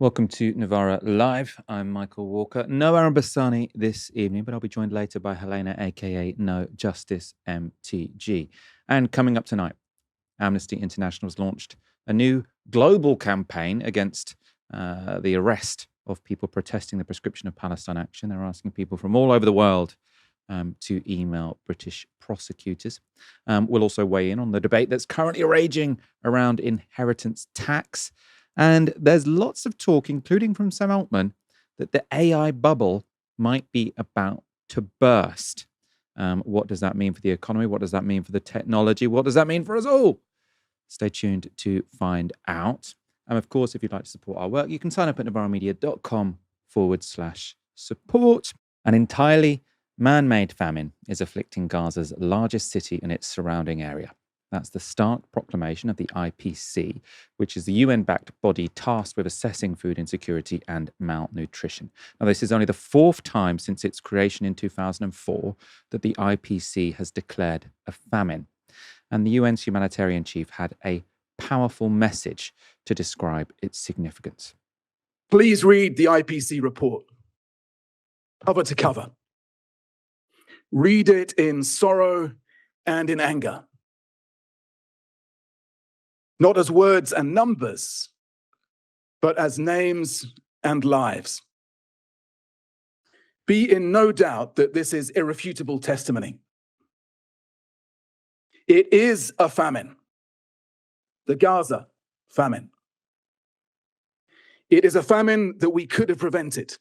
Welcome to Novara Live. I'm Michael Walker. No Aaron Bassani this evening, but I'll be joined later by Helena, aka NoJusticeMTG. And coming up tonight, Amnesty International has launched a new global campaign against the arrest of people protesting the proscription of Palestine action. They're asking people from all over the world to email British prosecutors. We'll also weigh in on the debate that's currently raging around inheritance tax. And there's lots of talk, including from Sam Altman, that the AI bubble might be about to burst. What does that mean for the economy? What does that mean for the technology? What does that mean for us all? Stay tuned to find out. And of course, if you'd like to support our work, you can sign up at novaramedia.com/support. An entirely man-made famine is afflicting Gaza's largest city and its surrounding area. That's the stark proclamation of the IPC, which is the UN-backed body tasked with assessing food insecurity and malnutrition. Now, this is only the fourth time since its creation in 2004 that the IPC has declared a famine. And the UN's humanitarian chief had a powerful message to describe its significance. Please read the IPC report, cover to cover. Read it in sorrow and in anger. Not as words and numbers, but as names and lives. Be in no doubt that this is irrefutable testimony. It is a famine, the Gaza famine. It is a famine that we could have prevented.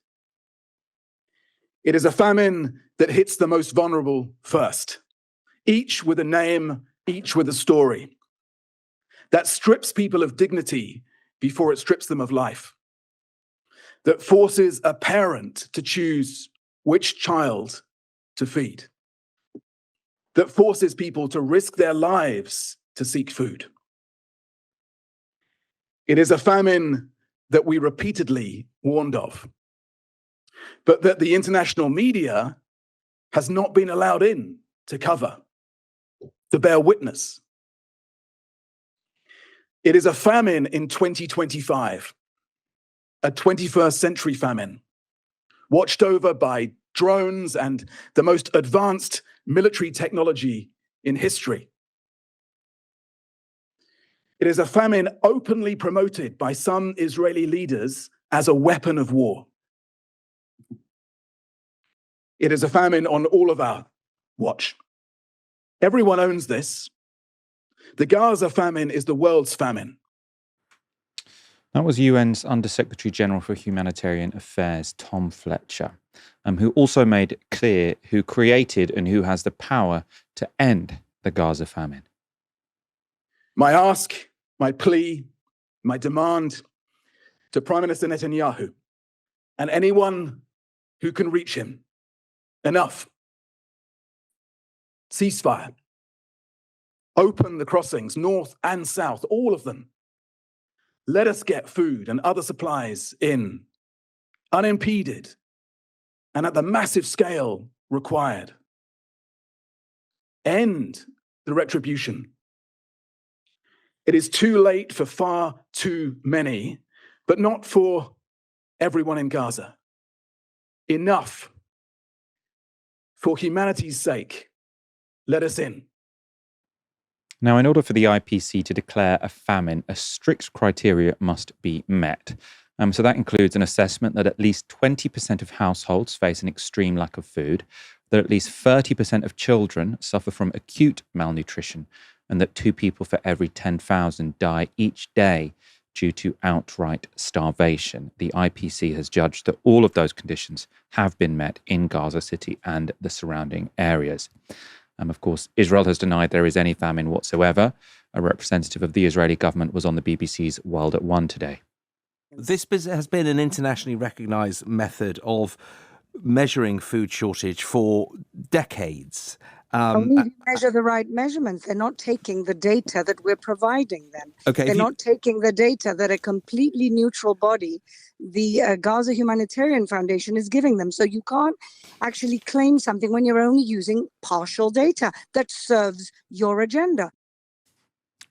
It is a famine that hits the most vulnerable first, each with a name, each with a story. That strips people of dignity before it strips them of life. That forces a parent to choose which child to feed. That forces people to risk their lives to seek food. It is a famine that we repeatedly warned of, but that the international media has not been allowed in to cover, to bear witness. It is a famine in 2025, a 21st century famine, watched over by drones and the most advanced military technology in history. It is a famine openly promoted by some Israeli leaders as a weapon of war. It is a famine on all of our watch. Everyone owns this. The Gaza famine is the world's famine. That was UN's Undersecretary General for Humanitarian Affairs, Tom Fletcher, who also made clear who created and who has the power to end the Gaza famine. My ask, my plea, my demand to Prime Minister Netanyahu and anyone who can reach him: enough. Ceasefire. Open the crossings, north and south, all of them. Let us get food and other supplies in, unimpeded, and at the massive scale required. End the retribution. It is too late for far too many, but not for everyone in Gaza. Enough. For humanity's sake, let us in. Now, in order for the IPC to declare a famine, a strict criteria must be met. So that includes an assessment that at least 20% of households face an extreme lack of food, that at least 30% of children suffer from acute malnutrition, and that 2 people for every 10,000 die each day due to outright starvation. The IPC has judged that all of those conditions have been met in Gaza City and the surrounding areas. Of course, Israel has denied there is any famine whatsoever. A representative of the Israeli government was on the BBC's World at One today. This has been an internationally recognised method of measuring food shortage for decades. Only to measure the right measurements. They're not taking the data that we're providing them. Okay, They're not taking the data that a completely neutral body, the Gaza Humanitarian Foundation, is giving them. So you can't actually claim something when you're only using partial data that serves your agenda.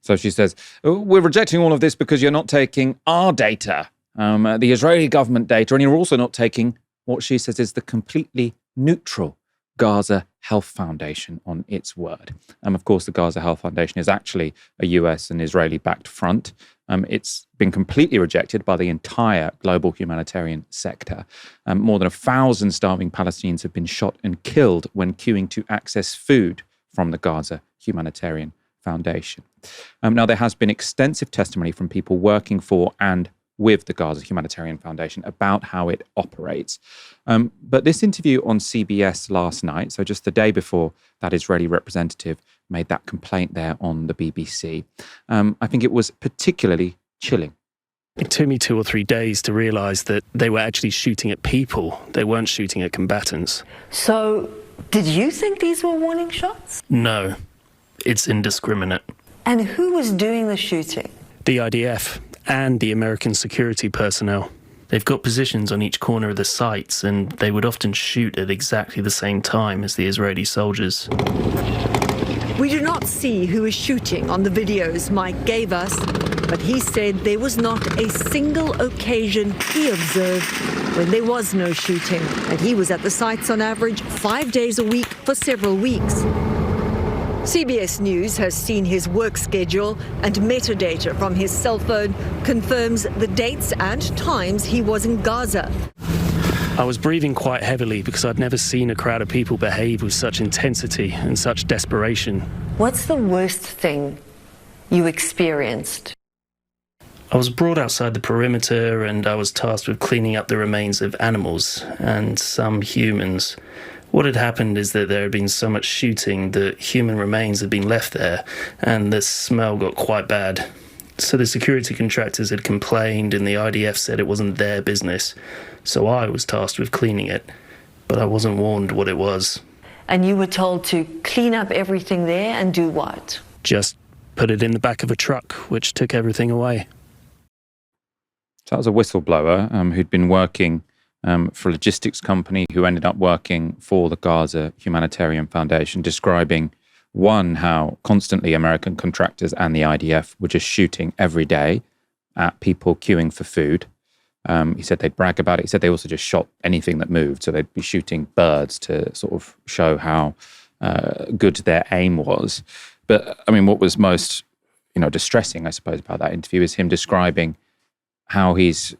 So she says, we're rejecting all of this because you're not taking our data. the Israeli government data, and you're also not taking what she says is the completely neutral Gaza Health Foundation on its word. Of course, the Gaza Health Foundation is actually a US and Israeli-backed front. It's been completely rejected by the entire global humanitarian sector. More than 1,000 starving Palestinians have been shot and killed when queuing to access food from the Gaza Humanitarian Foundation. Now, there has been extensive testimony from people working for and with the Gaza Humanitarian Foundation about how it operates. But this interview on CBS last night, so just the day before that Israeli representative made that complaint there on the BBC, I think it was particularly chilling. It took me 2 or 3 days to realise that they were actually shooting at people. They weren't shooting at combatants. So, did you think these were warning shots? No, it's indiscriminate. And who was doing the shooting? The IDF and the American security personnel. They've got positions on each corner of the sites, and they would often shoot at exactly the same time as the Israeli soldiers. We do not see who is shooting on the videos Mike gave us, but he said there was not a single occasion he observed when there was no shooting, and he was at the sites on average 5 days a week for several weeks. CBS News has seen his work schedule, and metadata from his cell phone confirms the dates and times he was in Gaza. I was breathing quite heavily because I'd never seen a crowd of people behave with such intensity and such desperation. What's the worst thing you experienced? I was brought outside the perimeter and I was tasked with cleaning up the remains of animals and some humans. What had happened is that there had been so much shooting that human remains had been left there, and the smell got quite bad. So the security contractors had complained, and the IDF said it wasn't their business. So I was tasked with cleaning it, but I wasn't warned what it was. And you were told to clean up everything there and do what? Just put it in the back of a truck, which took everything away. So that was a whistleblower who'd been working for a logistics company who ended up working for the Gaza Humanitarian Foundation, describing, one, how constantly American contractors and the IDF were just shooting every day at people queuing for food. He said they'd brag about it. He said they also just shot anything that moved. So they'd be shooting birds to sort of show how good their aim was. But I mean, what was most, distressing, I suppose, about that interview is him describing how he's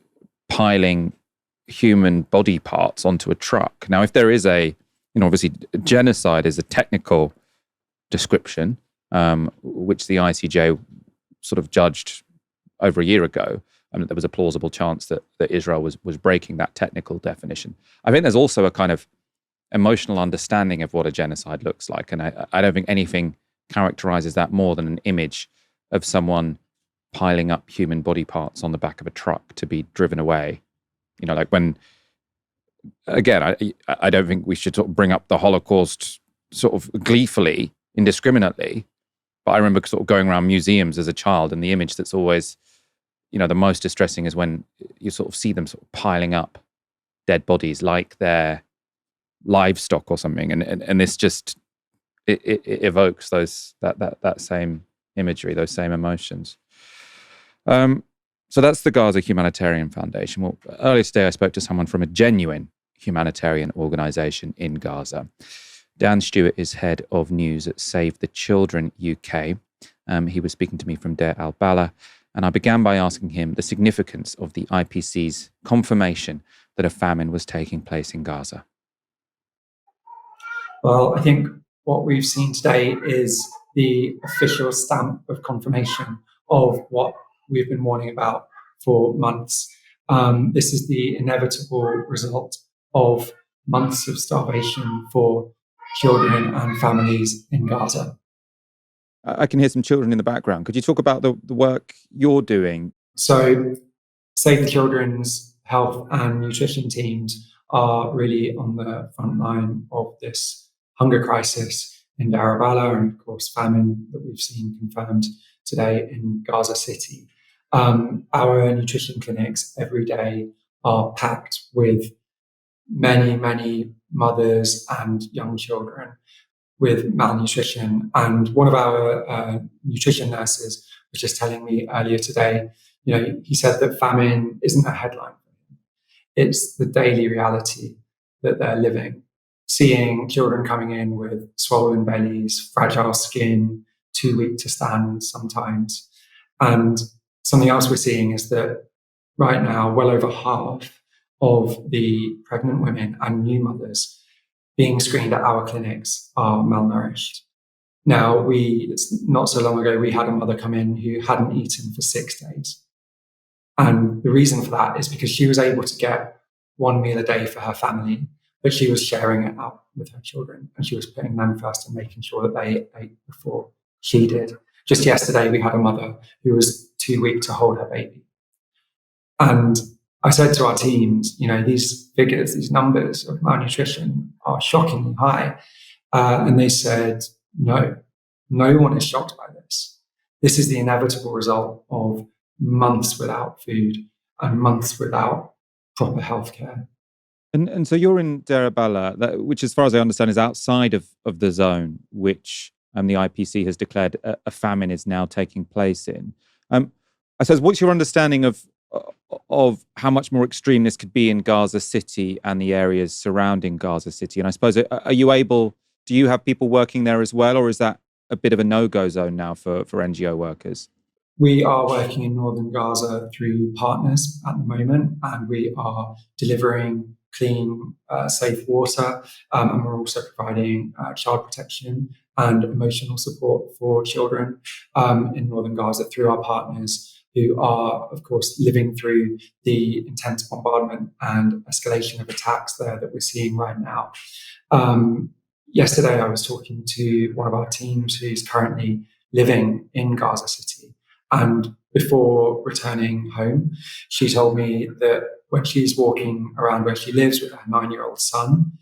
piling human body parts onto a truck. Now, if there is obviously genocide is a technical description, which the ICJ sort of judged over a year ago, there was a plausible chance that Israel was breaking that technical definition. I think there's also a kind of emotional understanding of what a genocide looks like. And I don't think anything characterizes that more than an image of someone piling up human body parts on the back of a truck to be driven away. Like when, again, I don't think we should sort of bring up the Holocaust sort of gleefully, indiscriminately. But I remember sort of going around museums as a child, and the image that's always, the most distressing is when you sort of see them sort of piling up dead bodies like they're livestock or something. And this just, it evokes that same imagery, those same emotions. So that's the Gaza Humanitarian Foundation. Well, earlier today, I spoke to someone from a genuine humanitarian organization in Gaza. Dan Stewart is head of news at Save the Children UK. He was speaking to me from Deir al-Balah, and I began by asking him the significance of the IPC's confirmation that a famine was taking place in Gaza. Well, I think what we've seen today is the official stamp of confirmation of what we've been warning about for months. This is the inevitable result of months of starvation for children and families in Gaza. I can hear some children in the background. Could you talk about the work you're doing? So Save the Children's health and nutrition teams are really on the front line of this hunger crisis in Deir al-Balah, and of course famine that we've seen confirmed today in Gaza City. Our nutrition clinics every day are packed with many, many mothers and young children with malnutrition. And one of our nutrition nurses was just telling me earlier today, He said that famine isn't a headline. It's the daily reality that they're living. Seeing children coming in with swollen bellies, fragile skin, too weak to stand sometimes. And something else we're seeing is that right now, well over half of the pregnant women and new mothers being screened at our clinics are malnourished. Now, not so long ago, we had a mother come in who hadn't eaten for 6 days. And the reason for that is because she was able to get one meal a day for her family, but she was sharing it out with her children, and she was putting them first and making sure that they ate before she did. Just yesterday, we had a mother who was too weak to hold her baby. And I said to our teams, these figures, these numbers of malnutrition are shockingly high. And they said, no one is shocked by this. This is the inevitable result of months without food and months without proper healthcare. And so you're in Deir al-Balah, which, as far as I understand, is outside of the zone, which the IPC has declared a famine is now taking place in. I suppose, what's your understanding of how much more extreme this could be in Gaza City and the areas surrounding Gaza City? And I suppose, do you have people working there as well, or is that a bit of a no-go zone now for NGO workers? We are working in northern Gaza through partners at the moment, and we are delivering clean, safe water, and we're also providing child protection and emotional support for children in northern Gaza through our partners, who are, of course, living through the intense bombardment and escalation of attacks there that we're seeing right now. Yesterday, I was talking to one of our teams who's currently living in Gaza City. And before returning home, she told me that when she's walking around where she lives with her 9-year-old son,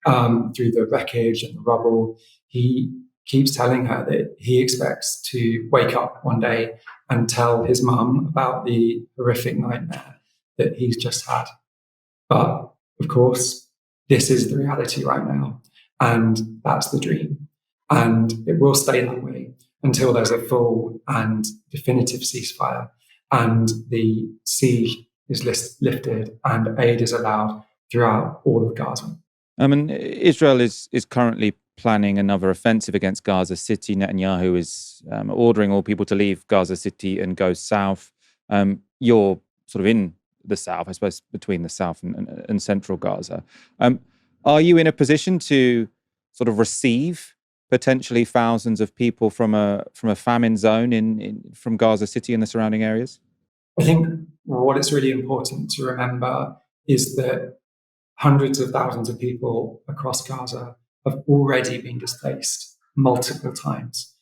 through the wreckage and the rubble, he keeps telling her that he expects to wake up one day and tell his mum about the horrific nightmare that he's just had. But of course, this is the reality right now. And that's the dream. And it will stay that way until there's a full and definitive ceasefire and the siege is lifted and aid is allowed throughout all of Gaza. Israel is currently planning another offensive against Gaza City. Netanyahu is ordering all people to leave Gaza City and go south. You're sort of in the south, I suppose, between the south and central Gaza. Are you in a position to sort of receive potentially thousands of people from a famine zone from Gaza City and the surrounding areas? I think what is really important to remember is that hundreds of thousands of people across Gaza have already been displaced multiple times.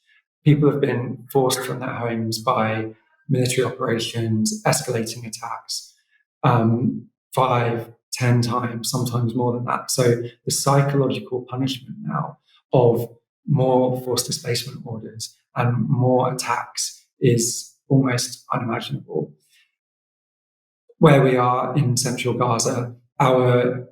People have been forced from their homes by military operations, escalating attacks, 5, 10 times, sometimes more than that. So the psychological punishment now of more forced displacement orders and more attacks is almost unimaginable. Where we are in central Gaza, our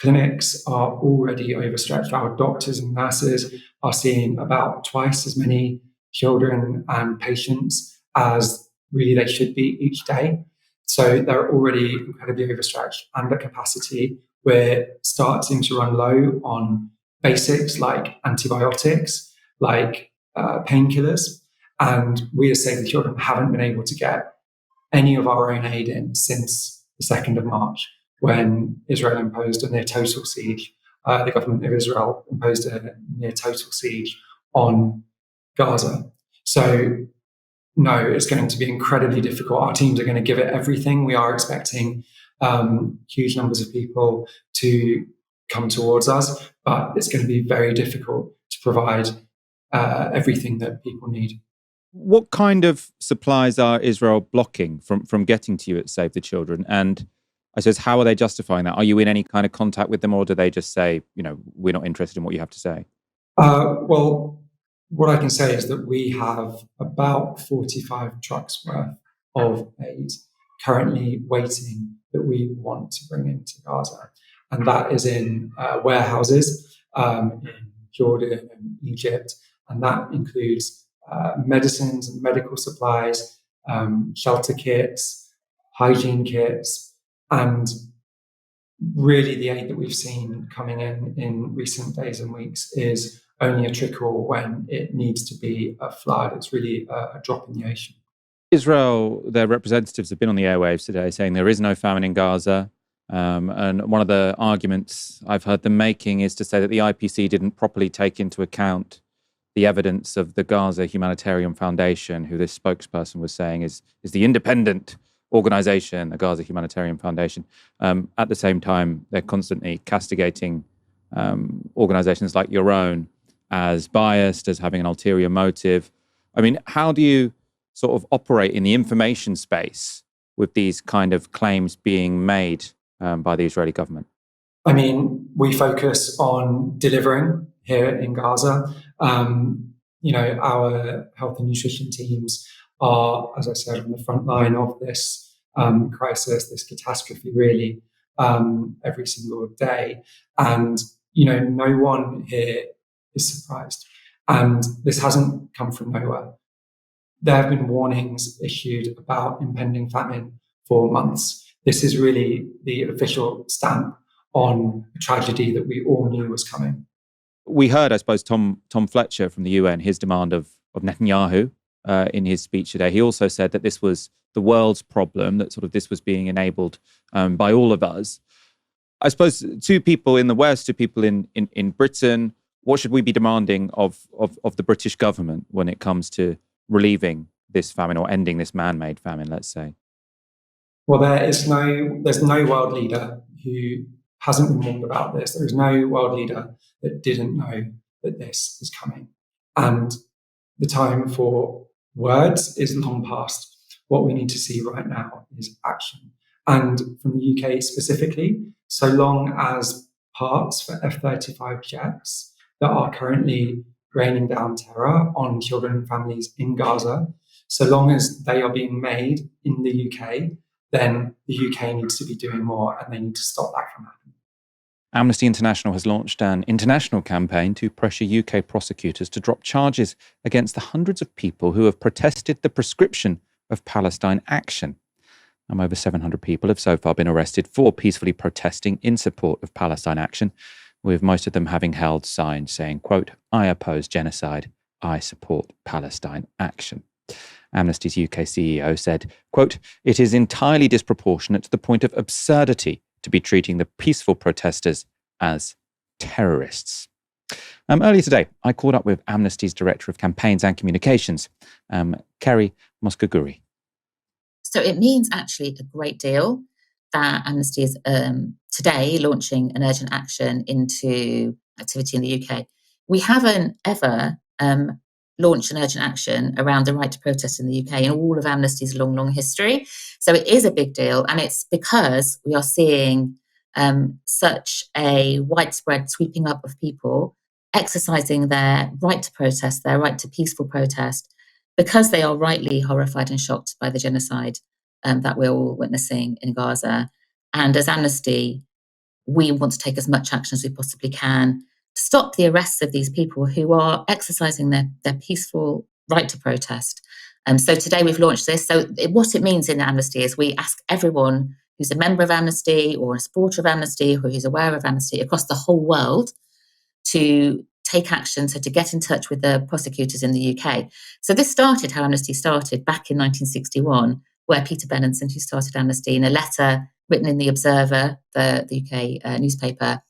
clinics are already overstretched. Our doctors and nurses are seeing about twice as many children and patients as really they should be each day. So they're already incredibly overstretched, under capacity. We're starting to run low on basics like antibiotics, like painkillers. And we as Save the Children haven't been able to get any of our own aid in since the 2nd of March, when Israel imposed a near total siege. The government of Israel imposed a near total siege on Gaza. So no, it's going to be incredibly difficult. Our teams are going to give it everything. We are expecting huge numbers of people to come towards us, but it's going to be very difficult to provide everything that people need. What kind of supplies are Israel blocking from getting to you at Save the Children? And I suppose, how are they justifying that? Are you in any kind of contact with them, or do they just say, we're not interested in what you have to say? Well, what I can say is that we have about 45 trucks worth of aid currently waiting that we want to bring into Gaza. And that is in warehouses in Jordan and Egypt. And that includes medicines and medical supplies, shelter kits, hygiene kits, and really the aid that we've seen coming in recent days and weeks is only a trickle when it needs to be a flood. It's really a drop in the ocean. Israel, their representatives have been on the airwaves today saying there is no famine in Gaza. And one of the arguments I've heard them making is to say that the IPC didn't properly take into account the evidence of the Gaza Humanitarian Foundation, who this spokesperson was saying is the independent organization, the Gaza Humanitarian Foundation. At the same time, they're constantly castigating organizations like your own as biased, as having an ulterior motive. I mean, how do you sort of operate in the information space with these kind of claims being made by the Israeli government? I mean, we focus on delivering here in Gaza. Our health and nutrition teams are, as I said, on the front line of this crisis, this catastrophe, really, every single day. And, no one here is surprised. And this hasn't come from nowhere. There have been warnings issued about impending famine for months. This is really the official stamp on a tragedy that we all knew was coming. We heard, I suppose, Tom Fletcher from the UN, his demand of Netanyahu in his speech today. He also said that this was the world's problem, that sort of this was being enabled by all of us. I suppose two people in the West, two people in Britain, what should we be demanding of the British government when it comes to relieving this famine or ending this man-made famine, let's say? Well, there's no world leader who hasn't been warned about this. There is no world leader that didn't know that this is coming. And the time for words is long past. What we need to see right now is action. And from the UK specifically, so long as parts for F-35 jets that are currently raining down terror on children and families in Gaza, so long as they are being made in the UK, then the UK needs to be doing more and they need to stop that from happening. Amnesty International has launched an international campaign to pressure UK prosecutors to drop charges against the hundreds of people who have protested the proscription of Palestine action. Over 700 people have so far been arrested for peacefully protesting in support of Palestine action, with most of them having held signs saying, quote, "I oppose genocide, I support Palestine action." Amnesty's UK CEO said, quote, "It is entirely disproportionate to the point of absurdity to be treating the peaceful protesters as terrorists." Earlier today, I caught up with Amnesty's Director of Campaigns and Communications, Kerry Moscogiuri. So it means actually a great deal that Amnesty is today launching an urgent action into activity in the UK. We haven't ever launched an urgent action around the right to protest in the UK in all of Amnesty's long history. So it is a big deal, and it's because we are seeing such a widespread sweeping up of people exercising their right to protest, their right to peaceful protest, because they are rightly horrified and shocked by the genocide that we're all witnessing in Gaza. And as Amnesty, we want to take as much action as we possibly can to stop the arrests of these people who are exercising their peaceful right to protest. So today we've launched this. So what it means in Amnesty is we ask everyone who's a member of Amnesty or a supporter of Amnesty or who's aware of Amnesty across the whole world to take action, so to get in touch with the prosecutors in the UK. So this started, how Amnesty started, back in 1961, where Peter Benenson, who started Amnesty, in a letter written in The Observer, the UK newspaper,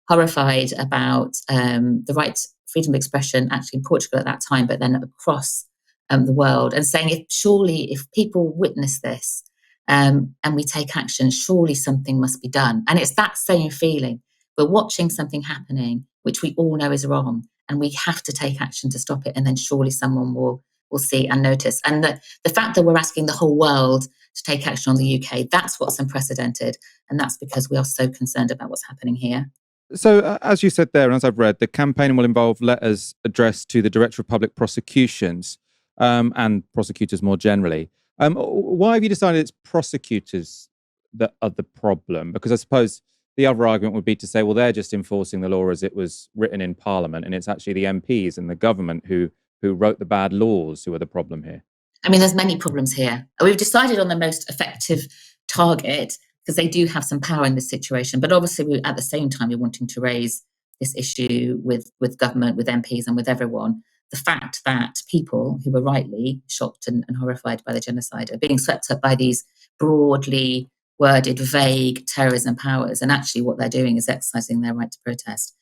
horrified about the right to freedom of expression, actually in Portugal at that time, but then across the world, and saying if people witness this and we take action, surely something must be done. And it's that same feeling. We're watching something happening, which we all know is wrong, and we have to take action to stop it, and then surely someone will see and notice. And the fact that we're asking the whole world to take action on the UK, that's what's unprecedented, and that's because we are so concerned about what's happening here. So, as you said there, and as I've read, the campaign will involve letters addressed to the Director of Public Prosecutions and prosecutors more generally. Why have you decided it's prosecutors that are the problem? Because I suppose the other argument would be to say, well, they're just enforcing the law as it was written in Parliament, and it's actually the MPs and the government who wrote the bad laws who are the problem here. I mean, there's many problems here. We've decided on the most effective target because they do have some power in this situation. But obviously, at the same time, we're wanting to raise this issue with government, with MPs and with everyone. The fact that people who were rightly shocked and horrified by the genocide are being swept up by these broadly worded, vague terrorism powers. And actually what they're doing is exercising their right to protest.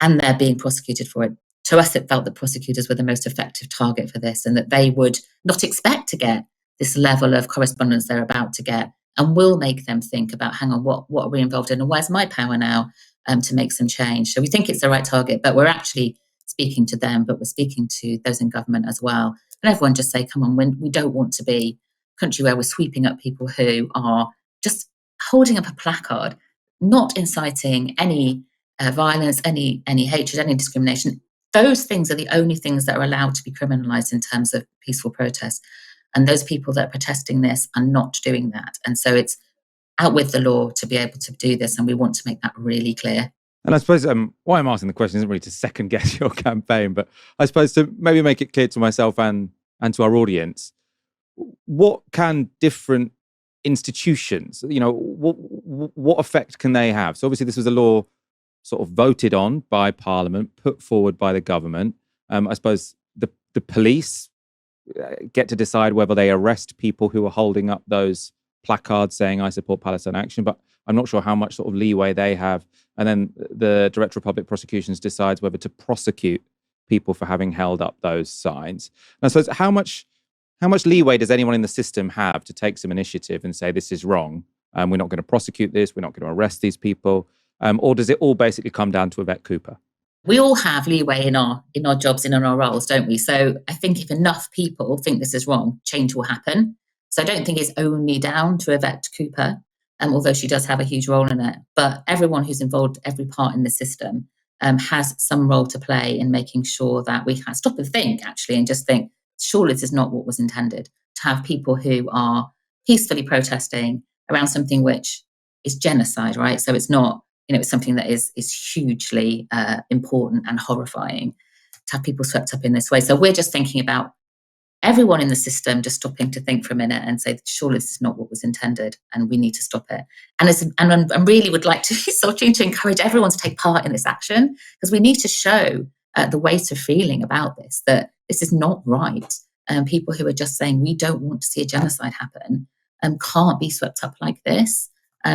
And they're being prosecuted for it. To us, it felt that prosecutors were the most effective target for this and that they would not expect to get this level of correspondence they're about to get and will make them think about, hang on, what are we involved in and where's my power now to make some change? So we think it's the right target, but we're actually speaking to them, but we're speaking to those in government as well. And everyone just say, come on, we don't want to be a country where we're sweeping up people who are just holding up a placard, not inciting any violence, any hatred, any discrimination. Those things are the only things that are allowed to be criminalised in terms of peaceful protest. And those people that are protesting this are not doing that. And so it's out with the law to be able to do this. And we want to make that really clear. And I suppose why I'm asking the question isn't really to second guess your campaign, but I suppose to maybe make it clear to myself and to our audience, what can different institutions, what effect can they have? So obviously this was a law sort of voted on by Parliament, put forward by the government. I suppose the police get to decide whether they arrest people who are holding up those placards saying, I support Palestine Action, but I'm not sure how much sort of leeway they have. And then the Director of Public Prosecutions decides whether to prosecute people for having held up those signs. And so how much leeway does anyone in the system have to take some initiative and say, this is wrong, we're not going to prosecute this, we're not going to arrest these people? Or does it all basically come down to Yvette Cooper? We all have leeway in our jobs and in our roles, don't we? So I think if enough people think this is wrong, change will happen. So I don't think it's only down to Yvette Cooper, although she does have a huge role in it. But everyone who's involved, every part in the system, has some role to play in making sure that we stop and think, actually, and just think, surely this is not what was intended, to have people who are peacefully protesting around something which is genocide, right? So it's not, it's something that is hugely important and horrifying to have people swept up in this way. So we're just thinking about everyone in the system just stopping to think for a minute and say, surely this is not what was intended and we need to stop it. And I really would like to be starting to encourage everyone to take part in this action, because we need to show the weight of feeling about this, that this is not right. People who are just saying, we don't want to see a genocide happen, can't be swept up like this.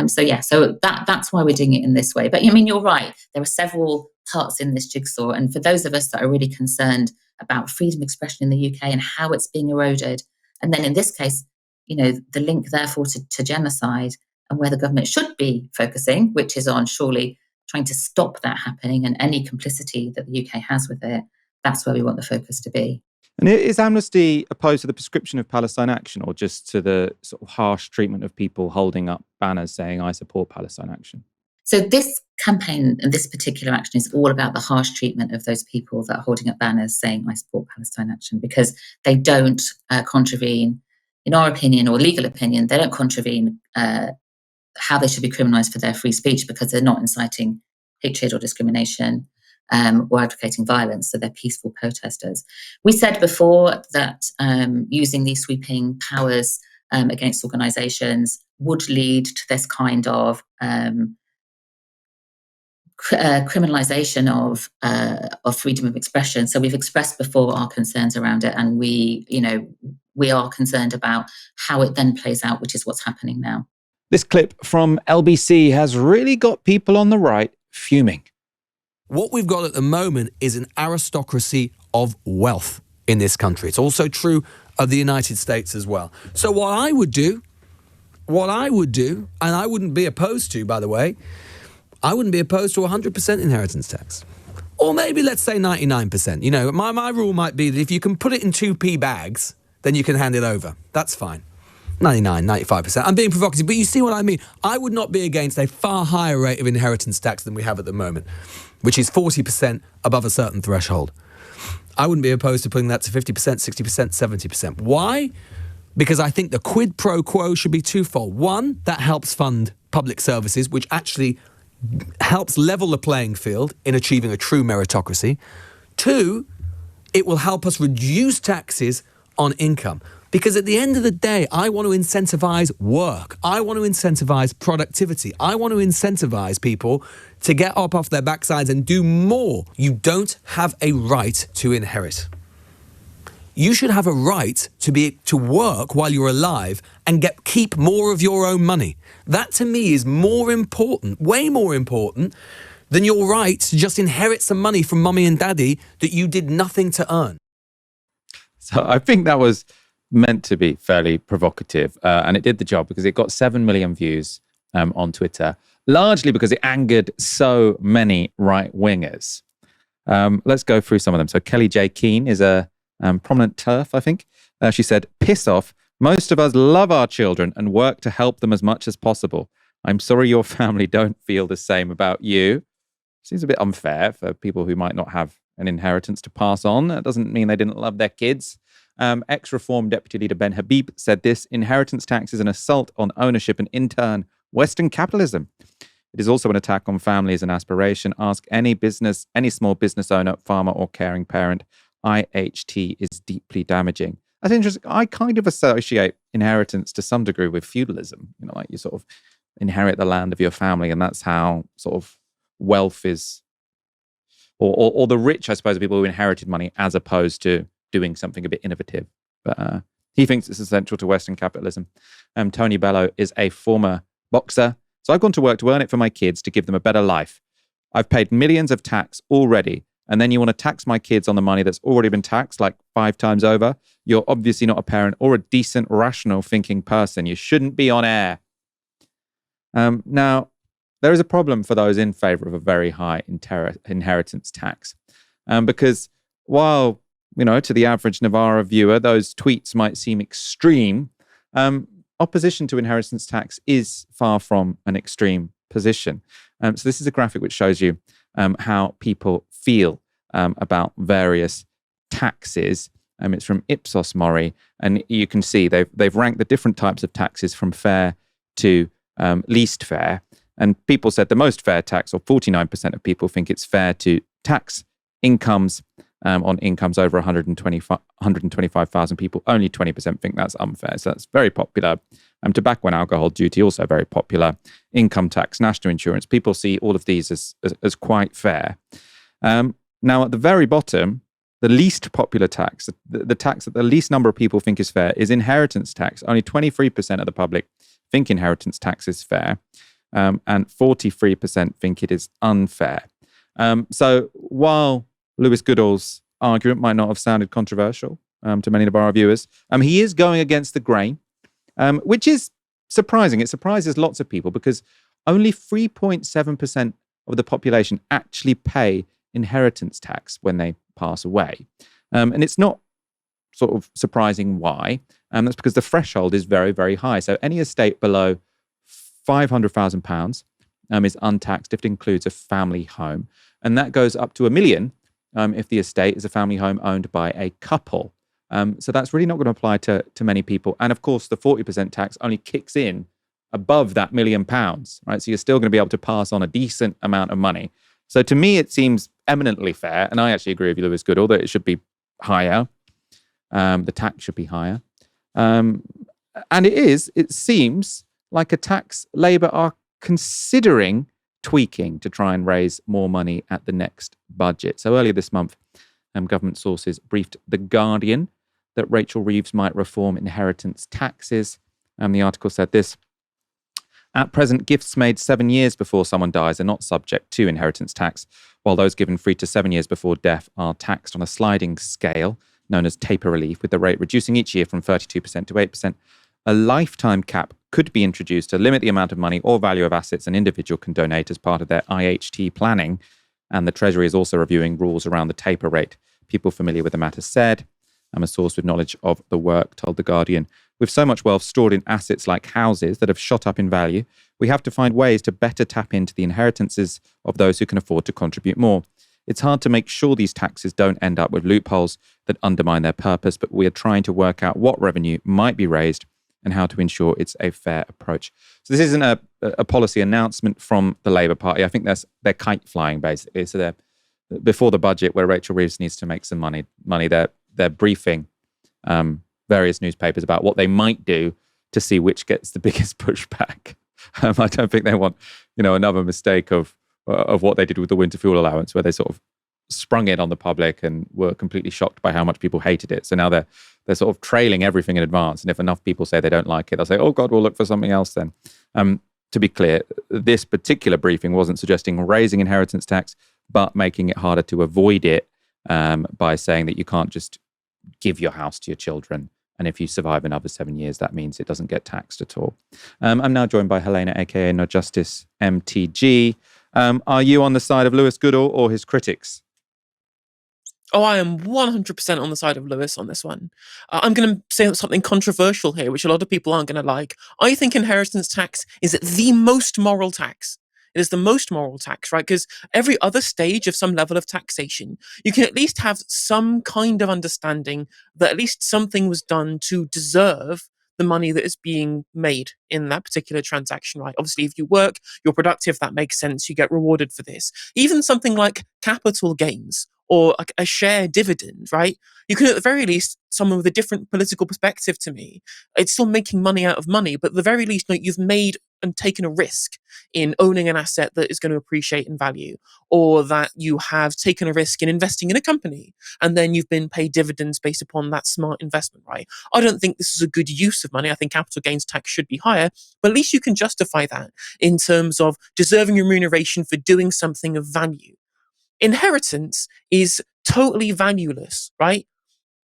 So that's why we're doing it in this way. But I mean, you're right. There are several parts in this jigsaw. And for those of us that are really concerned about freedom of expression in the UK and how it's being eroded, and then in this case, the link therefore to genocide and where the government should be focusing, which is on surely trying to stop that happening and any complicity that the UK has with it, that's where we want the focus to be. And is Amnesty opposed to the proscription of Palestine Action, or just to the sort of harsh treatment of people holding up banners saying, I support Palestine Action? So this campaign and this particular action is all about the harsh treatment of those people that are holding up banners saying, I support Palestine Action, because they don't contravene, in our opinion or legal opinion, they don't contravene how they should be criminalised for their free speech, because they're not inciting hatred or discrimination or advocating violence. So they're peaceful protesters. We said before that using these sweeping powers against organisations would lead to this kind of criminalisation of freedom of expression. So we've expressed before our concerns around it, and we are concerned about how it then plays out, which is what's happening now. This clip from LBC has really got people on the right fuming. What we've got at the moment is an aristocracy of wealth in this country. It's also true of the United States as well. So what I would do, and I wouldn't be opposed to, by the way, I wouldn't be opposed to 100% inheritance tax. Or maybe let's say 99%. My rule might be that if you can put it in 2p bags, then you can hand it over. That's fine. 99, 95%. I'm being provocative, but you see what I mean. I would not be against a far higher rate of inheritance tax than we have at the moment, which is 40% above a certain threshold. I wouldn't be opposed to putting that to 50%, 60%, 70%. Why? Because I think the quid pro quo should be twofold. One, that helps fund public services, which actually helps level the playing field in achieving a true meritocracy. Two, it will help us reduce taxes on income. Because at the end of the day, I want to incentivize work. I want to incentivize productivity. I want to incentivize people to get up off their backsides and do more. You don't have a right to inherit. You should have a right to work while you're alive and keep more of your own money. That to me is more important, way more important than your right to just inherit some money from mummy and daddy that you did nothing to earn. So I think that was meant to be fairly provocative, and it did the job because it got 7 million views on Twitter, largely because it angered so many right-wingers. Let's go through some of them. So Kelly J. Keane is a prominent TERF, I think. She said, "Piss off. Most of us love our children and work to help them as much as possible. I'm sorry your family don't feel the same about you." Seems a bit unfair for people who might not have an inheritance to pass on. That doesn't mean they didn't love their kids. Ex-Reform Deputy Leader Ben Habib said this: "Inheritance tax is an assault on ownership and, in turn, Western capitalism. It is also an attack on families and aspiration. Ask any small business owner, farmer, or caring parent. IHT is deeply damaging." That's interesting. I kind of associate inheritance to some degree with feudalism. You know, like you sort of inherit the land of your family, and that's how sort of wealth is, or the rich, I suppose, are people who inherited money as opposed to doing something a bit innovative. But he thinks it's essential to Western capitalism. Tony Bello is a former boxer. "So I've gone to work to earn it for my kids to give them a better life. I've paid millions of tax already. And then you want to tax my kids on the money that's already been taxed like 5 times over? You're obviously not a parent or a decent, rational thinking person. You shouldn't be on air." Now, there is a problem for those in favor of a very high inheritance tax. Because while, you know, to the average Novara viewer, those tweets might seem extreme, opposition to inheritance tax is far from an extreme position. So this is a graphic which shows you how people feel about various taxes. It's from Ipsos Mori, and you can see they've ranked the different types of taxes from fair to least fair. And people said the most fair tax, or 49% of people think it's fair to tax incomes on incomes over 125,000 people. Only 20% think that's unfair. So that's very popular. Tobacco and alcohol duty, also very popular. Income tax, national insurance. People see all of these as quite fair. Now, at the very bottom, the least popular tax, the tax that the least number of people think is fair, is inheritance tax. Only 23% of the public think inheritance tax is fair, and 43% think it is unfair. So while Lewis Goodall's argument might not have sounded controversial to many of our viewers, he is going against the grain, which is surprising. It surprises lots of people because only 3.7% of the population actually pay inheritance tax when they pass away. And it's not sort of surprising why. That's because the threshold is very, very high. So any estate below £500,000 is untaxed if it includes a family home. And that goes up to £1 million if the estate is a family home owned by a couple. So that's really not going to apply to many people. And of course, the 40% tax only kicks in above that £1 million, right? So you're still going to be able to pass on a decent amount of money. So to me, it seems eminently fair. And I actually agree with you, Lewis Goodall, that it should be higher. The tax should be higher. And it seems like a tax Labour are considering tweaking to try and raise more money at the next budget. So earlier this month, government sources briefed The Guardian that Rachel Reeves might reform inheritance taxes. The article said this: "At present, gifts made 7 years before someone dies are not subject to inheritance tax, while those given 3 to 7 years before death are taxed on a sliding scale known as taper relief, with the rate reducing each year from 32% to 8%. A lifetime cap could be introduced to limit the amount of money or value of assets an individual can donate as part of their IHT planning. And the Treasury is also reviewing rules around the taper rate." People familiar with the matter said. A source with knowledge of the work told The Guardian, "With so much wealth stored in assets like houses that have shot up in value, we have to find ways to better tap into the inheritances of those who can afford to contribute more. It's hard to make sure these taxes don't end up with loopholes that undermine their purpose, but we are trying to work out what revenue might be raised and how to ensure it's a fair approach." So this isn't a policy announcement from the Labour Party. I think they're kite flying, basically. So they're before the budget, where Rachel Reeves needs to make some money. They're briefing various newspapers about what they might do to see which gets the biggest pushback. I don't think they want, another mistake of what they did with the winter fuel allowance, where they sort of sprung it on the public and were completely shocked by how much people hated it. So now they're sort of trailing everything in advance. And if enough people say they don't like it, they'll say, oh God, we'll look for something else then. To be clear, this particular briefing wasn't suggesting raising inheritance tax, but making it harder to avoid it by saying that you can't just give your house to your children. And if you survive another 7 years, that means it doesn't get taxed at all. I'm now joined by Helena, aka NoJusticeMTG. Are you on the side of Lewis Goodall or his critics? Oh, I am 100% on the side of Lewis on this one. I'm going to say something controversial here, which a lot of people aren't going to like. I think inheritance tax is the most moral tax. It is the most moral tax, right? Because every other stage of some level of taxation, you can at least have some kind of understanding that at least something was done to deserve the money that is being made in that particular transaction, right? Obviously, if you work, you're productive, that makes sense, you get rewarded for this. Even something like capital gains or a share dividend, right? You can at the very least, someone with a different political perspective to me, it's still making money out of money, but at the very least, you've made and taken a risk in owning an asset that is going to appreciate in value, or that you have taken a risk in investing in a company, and then you've been paid dividends based upon that smart investment, right? I don't think this is a good use of money. I think capital gains tax should be higher, but at least you can justify that in terms of deserving remuneration for doing something of value. Inheritance is totally valueless, right?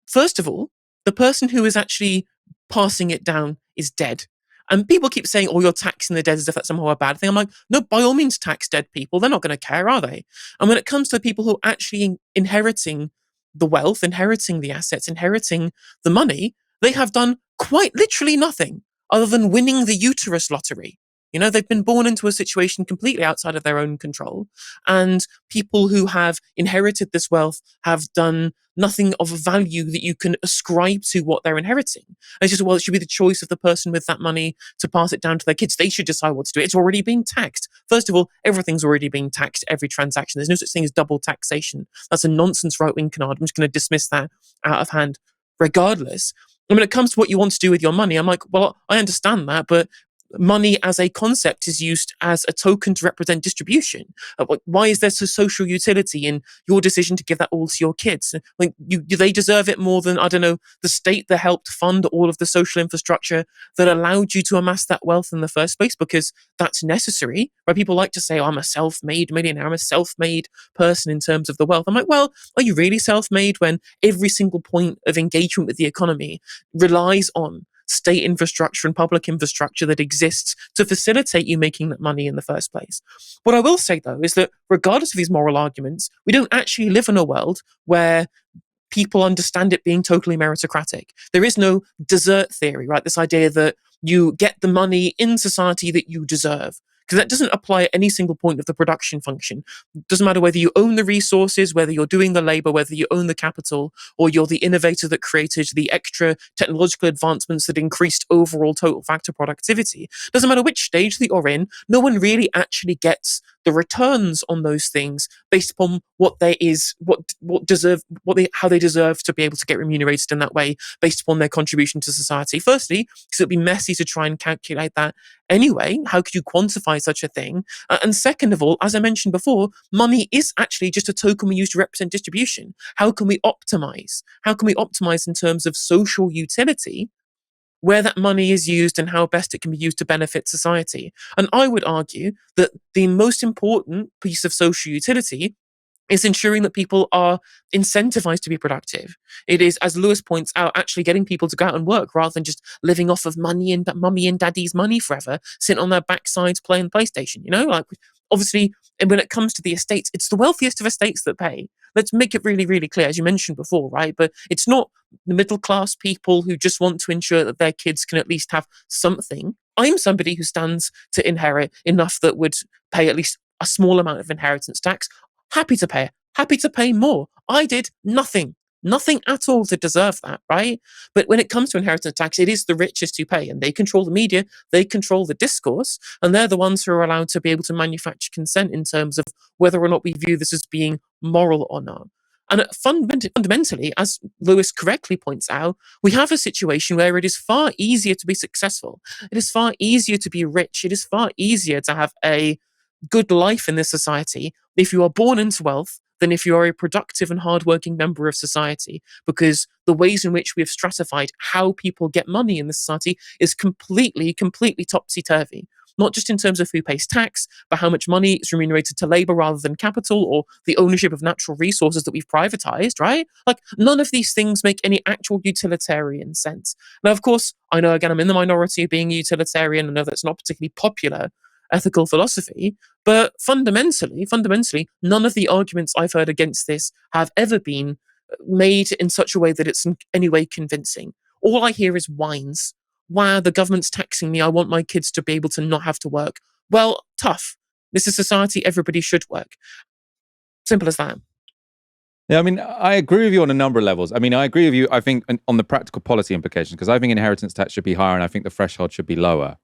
First of all, the person who is actually passing it down is dead. And people keep saying, oh, you're taxing the dead as if that's somehow a bad thing. I'm like, no, by all means tax dead people. They're not going to care, are they? And when it comes to people who are actually inheriting the wealth, inheriting the assets, inheriting the money, they have done quite literally nothing other than winning the uterus lottery. They've been born into a situation completely outside of their own control. And people who have inherited this wealth have done nothing of value that you can ascribe to what they're inheriting. And it's just, well, it should be the choice of the person with that money to pass it down to their kids. They should decide what to do. It's already being taxed. First of all, everything's already being taxed, every transaction. There's no such thing as double taxation. That's a nonsense right-wing canard. I'm just going to dismiss that out of hand regardless. And when it comes to what you want to do with your money, I'm like, well, I understand that, but money as a concept is used as a token to represent distribution. Why is there so social utility in your decision to give that all to your kids? Do they deserve it more than, I don't know, the state that helped fund all of the social infrastructure that allowed you to amass that wealth in the first place? Because that's necessary, right? People like to say, oh, I'm a self-made millionaire, I'm a self-made person in terms of the wealth. I'm like, well, are you really self-made when every single point of engagement with the economy relies on state infrastructure and public infrastructure that exists to facilitate you making that money in the first place? What I will say, though, is that regardless of these moral arguments, we don't actually live in a world where people understand it being totally meritocratic. There is no desert theory, right? This idea that you get the money in society that you deserve. Because that doesn't apply at any single point of the production function. It doesn't matter whether you own the resources, whether you're doing the labor, whether you own the capital, or you're the innovator that created the extra technological advancements that increased overall total factor productivity. Doesn't matter which stage that you're in, no one really actually gets the returns on those things based upon how they deserve to be able to get remunerated in that way based upon their contribution to society. Firstly, because it would be messy to try and calculate that anyway. How could you quantify such a thing? And second of all, as I mentioned before, money is actually just a token we use to represent distribution. How can we optimize? How can we optimize in terms of social utility where that money is used and how best it can be used to benefit society? And I would argue that the most important piece of social utility is ensuring that people are incentivized to be productive. It is, as Lewis points out, actually getting people to go out and work rather than just living off of money and mummy and daddy's money forever, sitting on their backsides playing PlayStation. Obviously, and when it comes to the estates, it's the wealthiest of estates that pay. Let's make it really, really clear, as you mentioned before, right? But it's not the middle class people who just want to ensure that their kids can at least have something. I'm somebody who stands to inherit enough that would pay at least a small amount of inheritance tax. Happy to pay more. I did nothing at all to deserve that, right? But when it comes to inheritance tax, it is the richest who pay, and they control the media, they control the discourse, and they're the ones who are allowed to be able to manufacture consent in terms of whether or not we view this as being moral or not. And fundamentally, as Lewis correctly points out, we have a situation where it is far easier to be successful. It is far easier to be rich. It is far easier to have a good life in this society if you are born into wealth than if you are a productive and hardworking member of society, because the ways in which we have stratified how people get money in this society is completely topsy-turvy. Not just in terms of who pays tax, but how much money is remunerated to labor rather than capital, or the ownership of natural resources that we've privatized, right? Like, none of these things make any actual utilitarian sense. Now, of course, I know, again, I'm in the minority of being utilitarian. I know that's not particularly popular ethical philosophy, but fundamentally, none of the arguments I've heard against this have ever been made in such a way that it's in any way convincing. All I hear is whines. Wow, the government's taxing me. I want my kids to be able to not have to work. Well, tough. This is society. Everybody should work. Simple as that. Yeah, I mean, I agree with you on a number of levels. I mean, I agree with you, I think, on the practical policy implications, because I think inheritance tax should be higher and I think the threshold should be lower.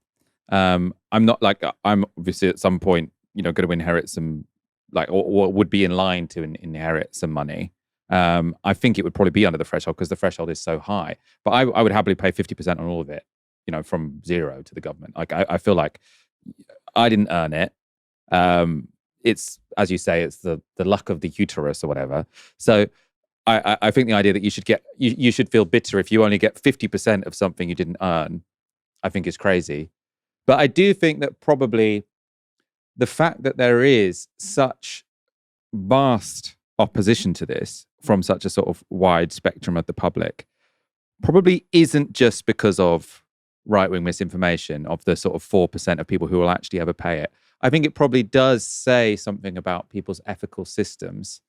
I'm not like, I'm obviously at some point, going to inherit some, like, or would be in line to inherit some money. I think it would probably be under the threshold because the threshold is so high. But I would happily pay 50% on all of it, from zero to the government. Like, I feel like I didn't earn it. It's, as you say, it's the luck of the uterus or whatever. So I think the idea that you should feel bitter if you only get 50% of something you didn't earn, I think is crazy. But I do think that probably the fact that there is such vast opposition to this from such a sort of wide spectrum of the public probably isn't just because of right-wing misinformation of the sort of 4% of people who will actually ever pay it. I think it probably does say something about people's ethical systems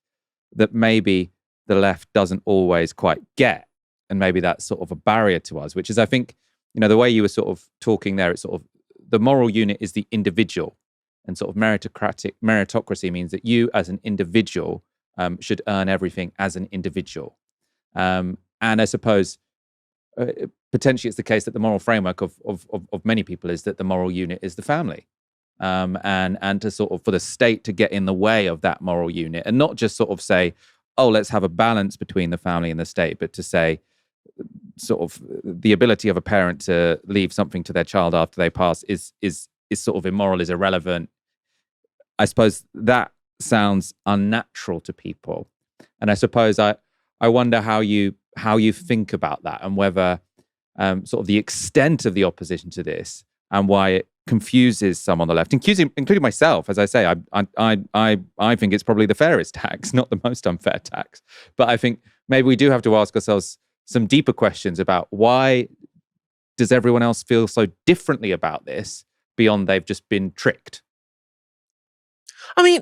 that maybe the left doesn't always quite get. And maybe that's sort of a barrier to us, which is, I think, the way you were sort of talking there, it's sort of the moral unit is the individual, and sort of meritocracy means that you as an individual should earn everything as an individual. And I suppose potentially it's the case that the moral framework of many people is that the moral unit is the family. And to sort of, for the state to get in the way of that moral unit and not just sort of say, oh, let's have a balance between the family and the state, but to say sort of the ability of a parent to leave something to their child after they pass is sort of immoral, is irrelevant. I suppose that sounds unnatural to people. And I suppose I wonder how you think about that and whether sort of the extent of the opposition to this and why it confuses some on the left, including myself. As I say, I think it's probably the fairest tax, not the most unfair tax. But I think maybe we do have to ask ourselves some deeper questions about why does everyone else feel so differently about this beyond they've just been tricked? I mean,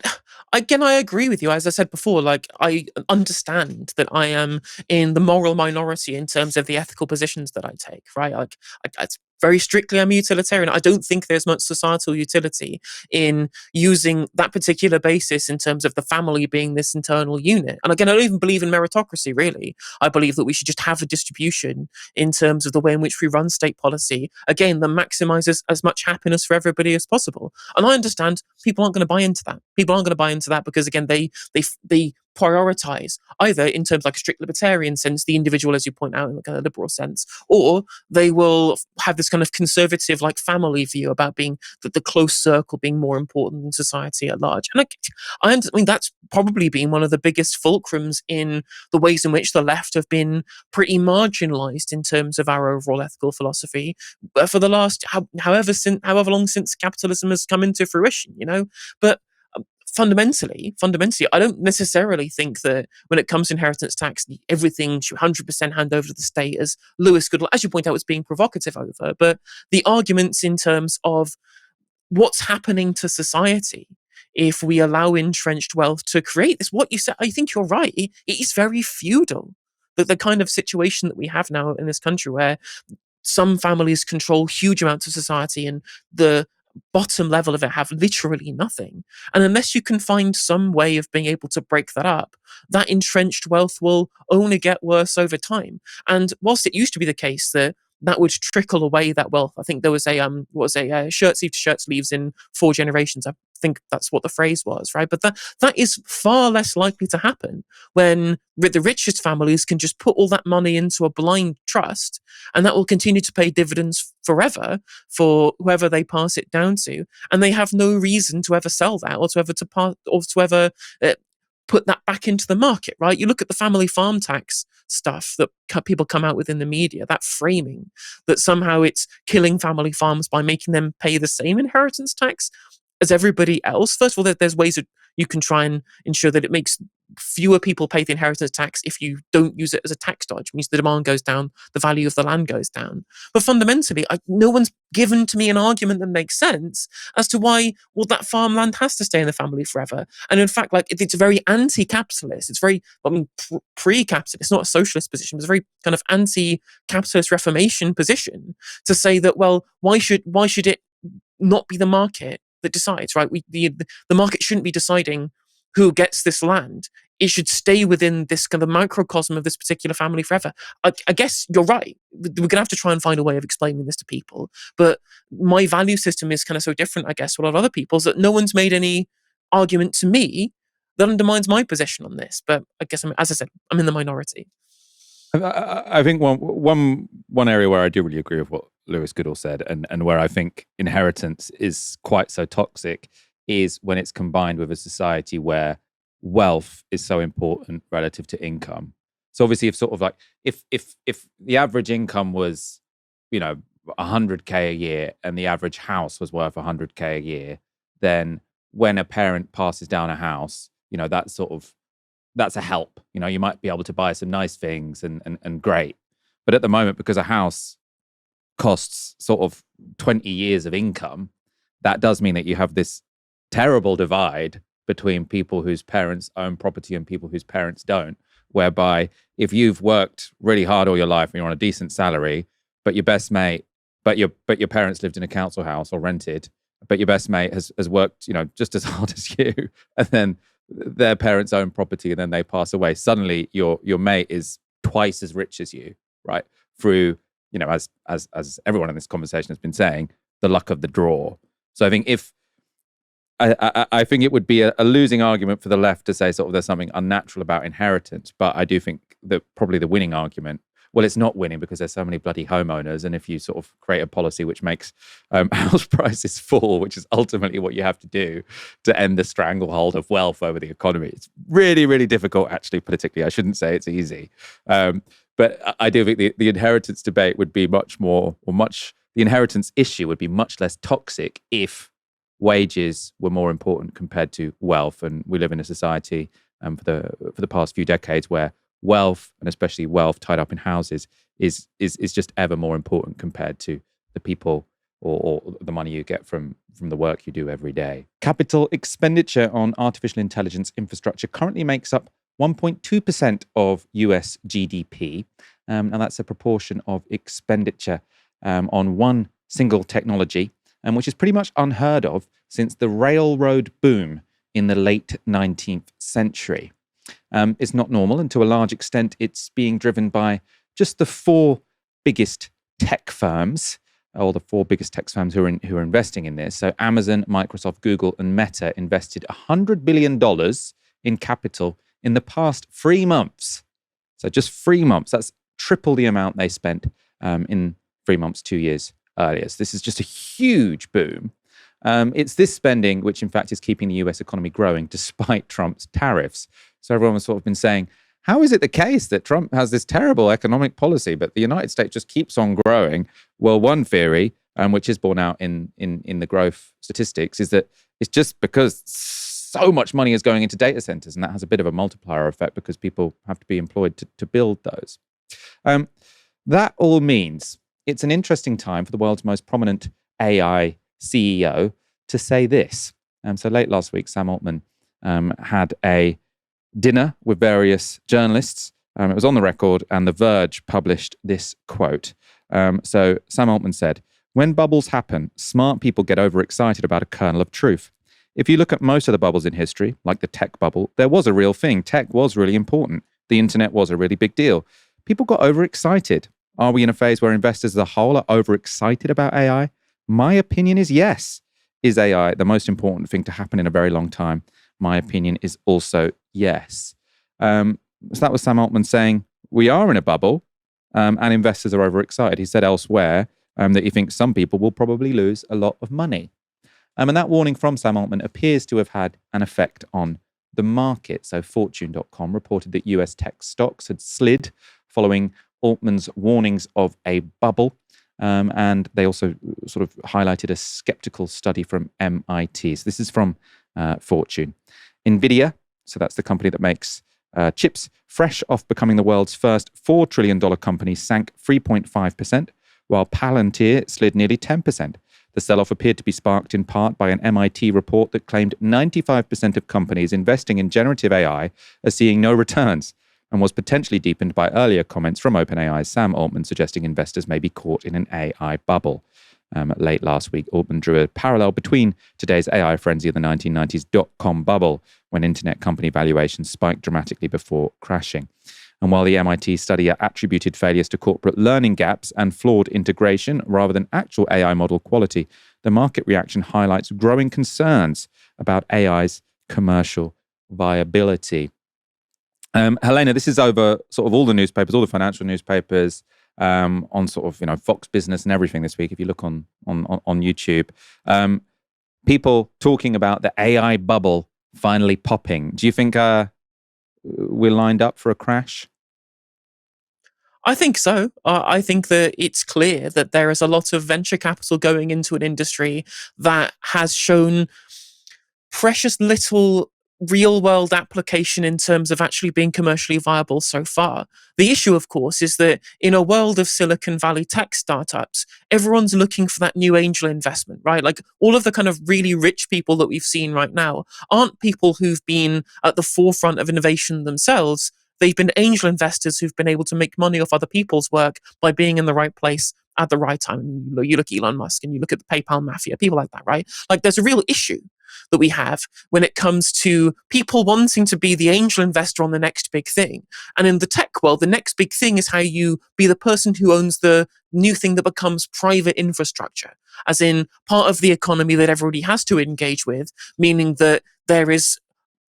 again, I agree with you. As I said before, like, I understand that I am in the moral minority in terms of the ethical positions that I take, right? Like, it's very strictly, I'm utilitarian. I don't think there's much societal utility in using that particular basis in terms of the family being this internal unit. And again, I don't even believe in meritocracy, really. I believe that we should just have a distribution in terms of the way in which we run state policy, again, that maximizes as much happiness for everybody as possible. And I understand people aren't going to buy into that. People aren't going to buy into that because, again, they prioritize either in terms like a strict libertarian sense, the individual, as you point out, in like a liberal sense, or they will have this kind of conservative like family view about being the close circle being more important than society at large. And I mean, that's probably been one of the biggest fulcrums in the ways in which the left have been pretty marginalized in terms of our overall ethical philosophy for the last however long since capitalism has come into fruition, but fundamentally, I don't necessarily think that when it comes to inheritance tax, everything should 100% hand over to the state, as Lewis could, as you point out, was being provocative over. But the arguments in terms of what's happening to society if we allow entrenched wealth to create this, what you said, I think you're right. It is very feudal. The kind of situation that we have now in this country where some families control huge amounts of society and the bottom level of it have literally nothing. And unless you can find some way of being able to break that up, that entrenched wealth will only get worse over time. And whilst it used to be the case that would trickle away that wealth, I think there was a shirt sleeve to shirt sleeves in 4 generations. I think that's what the phrase was, right? But that is far less likely to happen when the richest families can just put all that money into a blind trust, and that will continue to pay dividends forever for whoever they pass it down to, and they have no reason to ever sell that or to ever put that back into the market, right? You look at the family farm tax stuff that people come out with in the media, that framing that somehow it's killing family farms by making them pay the same inheritance tax as everybody else. First of all, there's ways that you can try and ensure that it makes fewer people pay the inheritance tax if you don't use it as a tax dodge. It means the demand goes down, the value of the land goes down. But fundamentally, no one's given to me an argument that makes sense as to why, well, that farmland has to stay in the family forever. And in fact, like, it's very anti-capitalist. It's very, pre-capitalist. It's not a socialist position. It's a very kind of anti-capitalist Reformation position to say that, well, why should it not be the market that decides, right? The market shouldn't be deciding who gets this land. It should stay within this kind of microcosm of this particular family forever. I guess you're right. We're going to have to try and find a way of explaining this to people. But my value system is kind of so different, I guess, to a lot of other people's, that no one's made any argument to me that undermines my position on this. But I guess, as I said, I'm in the minority. I think one area where I do really agree with what Lewis Goodall said, and where I think inheritance is quite so toxic, is when it's combined with a society where wealth is so important relative to income. So obviously, if the average income was, 100K a year, and the average house was worth 100K a year, then when a parent passes down a house, that's a help. You might be able to buy some nice things and great. But at the moment, because a house costs sort of 20 years of income, that does mean that you have this terrible divide between people whose parents own property and people whose parents don't, whereby if you've worked really hard all your life and you're on a decent salary, but your parents lived in a council house or rented, but your best mate has worked, just as hard as you, and then their parents own property and then they pass away, suddenly your mate is twice as rich as you, right? Through, as everyone in this conversation has been saying, the luck of the draw. So I think I think it would be a losing argument for the left to say sort of there's something unnatural about inheritance, but I do think that probably the winning argument, well, it's not winning because there's so many bloody homeowners, and if you sort of create a policy which makes house prices fall, which is ultimately what you have to do to end the stranglehold of wealth over the economy, it's really, really difficult actually politically. I shouldn't say it's easy. But I do think the inheritance debate would be the inheritance issue would be much less toxic if wages were more important compared to wealth. And we live in a society for the past few decades where wealth, and especially wealth tied up in houses, is just ever more important compared to the people or the money you get from the work you do every day. Capital expenditure on artificial intelligence infrastructure currently makes up 1.2% of US GDP, and that's a proportion of expenditure on one single technology, which is pretty much unheard of since the railroad boom in the late 19th century. It's not normal, and to a large extent, it's being driven by just the four biggest tech firms, or the four biggest tech firms who are investing in this. So Amazon, Microsoft, Google, and Meta invested $100 billion in capital in the past 3 months. So just 3 months, that's triple the amount they spent in 3 months, 2 years earlier. So this is just a huge boom. It's this spending which, in fact, is keeping the US economy growing despite Trump's tariffs. So everyone has sort of been saying, how is it the case that Trump has this terrible economic policy, but the United States just keeps on growing? Well, one theory, which is borne out in the growth statistics, is that it's just because so much money is going into data centers, and that has a bit of a multiplier effect because people have to be employed to build those. That all means it's an interesting time for the world's most prominent AI CEO to say this. So late last week, Sam Altman had a dinner with various journalists. It was on the record, and The Verge published this quote. So Sam Altman said, "When bubbles happen, smart people get overexcited about a kernel of truth. If you look at most of the bubbles in history, like the tech bubble, there was a real thing. Tech was really important. The internet was a really big deal. People got overexcited. Are we in a phase where investors as a whole are overexcited about AI? My opinion is yes. Is AI the most important thing to happen in a very long time? My opinion is also yes. So that was Sam Altman saying, we are in a bubble and investors are overexcited. He said elsewhere that he thinks some people will probably lose a lot of money. And that warning from Sam Altman appears to have had an effect on the market. So Fortune.com reported that US tech stocks had slid following Altman's warnings of a bubble. And they also sort of highlighted a skeptical study from MIT. So this is from Fortune. NVIDIA, so that's the company that makes chips, fresh off becoming the world's first $4 trillion company, sank 3.5%, while Palantir slid nearly 10%. The sell-off appeared to be sparked in part by an MIT report that claimed 95% of companies investing in generative AI are seeing no returns, and was potentially deepened by earlier comments from OpenAI's Sam Altman suggesting investors may be caught in an AI bubble. Late last week, Altman drew a parallel between today's AI frenzy of the 1990s dot-com bubble, when internet company valuations spiked dramatically before crashing. And while the MIT study attributed failures to corporate learning gaps and flawed integration rather than actual AI model quality, the market reaction highlights growing concerns about AI's commercial viability. Helena, this is over sort of all the newspapers, all the financial newspapers, on sort of, Fox Business and everything this week. If you look on YouTube, people talking about the AI bubble finally popping. Do you think we're lined up for a crash? I think so. I think that it's clear that there is a lot of venture capital going into an industry that has shown precious little real world application in terms of actually being commercially viable so far. The issue, of course, is that in a world of Silicon Valley tech startups, everyone's looking for that new angel investment, right? Like all of the kind of really rich people that we've seen right now aren't people who've been at the forefront of innovation themselves. They've been angel investors who've been able to make money off other people's work by being in the right place at the right time. You look at Elon Musk and you look at the PayPal mafia, people like that, right? Like there's a real issue that we have when it comes to people wanting to be the angel investor on the next big thing. And in the tech world, the next big thing is how you be the person who owns the new thing that becomes private infrastructure, as in part of the economy that everybody has to engage with, meaning that there is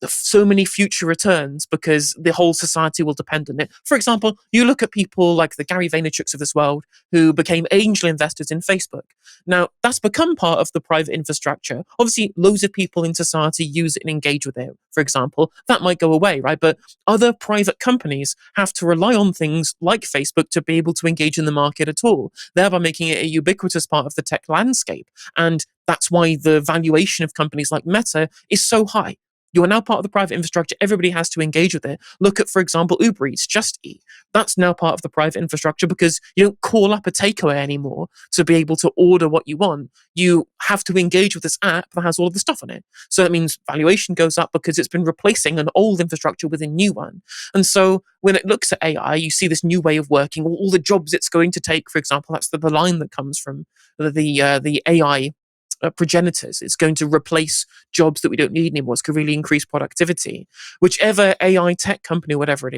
so many future returns because the whole society will depend on it. For example, you look at people like the Gary Vaynerchuks of this world who became angel investors in Facebook. Now, that's become part of the private infrastructure. Obviously, loads of people in society use it and engage with it, for example. That might go away, right? But other private companies have to rely on things like Facebook to be able to engage in the market at all, thereby making it a ubiquitous part of the tech landscape. And that's why the valuation of companies like Meta is so high. You are now part of the private infrastructure. Everybody has to engage with it. Look at, for example, Uber Eats, Just Eat. That's now part of the private infrastructure because you don't call up a takeaway anymore to be able to order what you want. You have to engage with this app that has all of the stuff on it. So that means valuation goes up because it's been replacing an old infrastructure with a new one. And so when it looks at AI, you see this new way of working, all the jobs it's going to take, for example, that's the line that comes from the AI progenitors. It's going to replace jobs that we don't need anymore. It's going to really increase productivity. Whichever AI tech company, whatever it